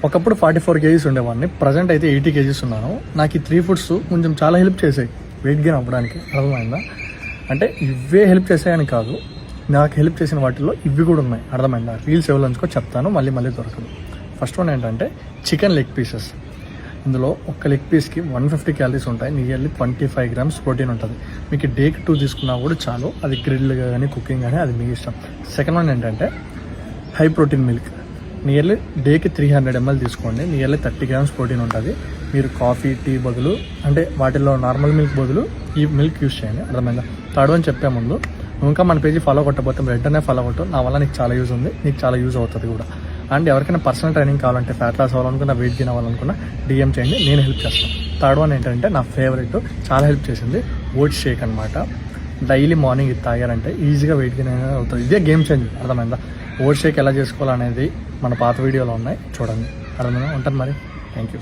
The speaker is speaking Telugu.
ఒకప్పుడు 44 కేజీస్ ఉండేవాడిని, ప్రజెంట్ అయితే 80 కేజీస్ ఉన్నాను. నాకు ఈ 3 ఫుడ్స్ కొంచెం చాలా హెల్ప్ చేసాయి వెయిట్ గెయిన్ అవ్వడానికి. అర్థమైందా? అంటే ఇవే హెల్ప్ చేసాయని కాదు, నాకు హెల్ప్ చేసిన వాటిల్లో ఇవి కూడా ఉన్నాయి. అర్థమైందా? రీల్స్ ఎవరు లంచుకో చెప్తాను, మళ్ళీ దొరకదు. ఫస్ట్ వన్ ఏంటంటే చికెన్ లెగ్ పీసెస్. ఇందులో ఒక లెగ్ పీస్కి 150 క్యాలరీస్ ఉంటాయి, నియర్లీ 25 గ్రామ్స్ ప్రోటీన్ ఉంటుంది. మీకు డేకి 2 తీసుకున్నా కూడా చాలు, అది గ్రిల్ కానీ కుకింగ్ కానీ అది మీ ఇష్టం. సెకండ్ వన్ ఏంటంటే హై ప్రోటీన్ మిల్క్. నియర్లీ డేకి 300 ml తీసుకోండి, నియర్లీ 30 గ్రామ్స్ ప్రోటీన్ ఉంటుంది. మీరు కాఫీ టీ బదులు అంటే వాటిల్లో నార్మల్ మిల్క్ బదులు ఈ మిల్క్ యూస్ చేయండి. అర్థమైందా? థర్డ్ వన్ చెప్పే ముందు, నువ్వు ఇంకా మన పేజీ ఫాలో కొట్టకపోతే వెంటనే ఫాలో కొట్టు. నా వల్ల నీకు చాలా యూజ్ ఉంది, నీకు చాలా యూజ్ అవుతుంది కూడా. అండ్ ఎవరికైనా పర్సనల్ ట్రైనింగ్ కావాలంటే, ఫ్యాట్ లాస్ అవ్వాలనుకున్నా, వెయిట్ గెయిన్ అవ్వాలనుకున్నా DM చేయండి, నేను హెల్ప్ చేస్తాను. థర్డ్ వన్ ఏంటంటే నా ఫేవరెట్, చాలా హెల్ప్ చేసింది, ఓట్స్ షేక్ అనమాట. డైలీ మార్నింగ్ ఇది తాగారంటే ఈజీగా వెయిట్ గెయిన్ అనేది అవుతుంది. ఇదే గేమ్ చేంజ్. అర్థమైందా? ఓట్స్ షేక్ ఎలా చేసుకోవాలనేది మన పాత వీడియోలో ఉన్నాయి, చూడండి. అర్థమైనా? ఉంటుంది మరి. Thank you.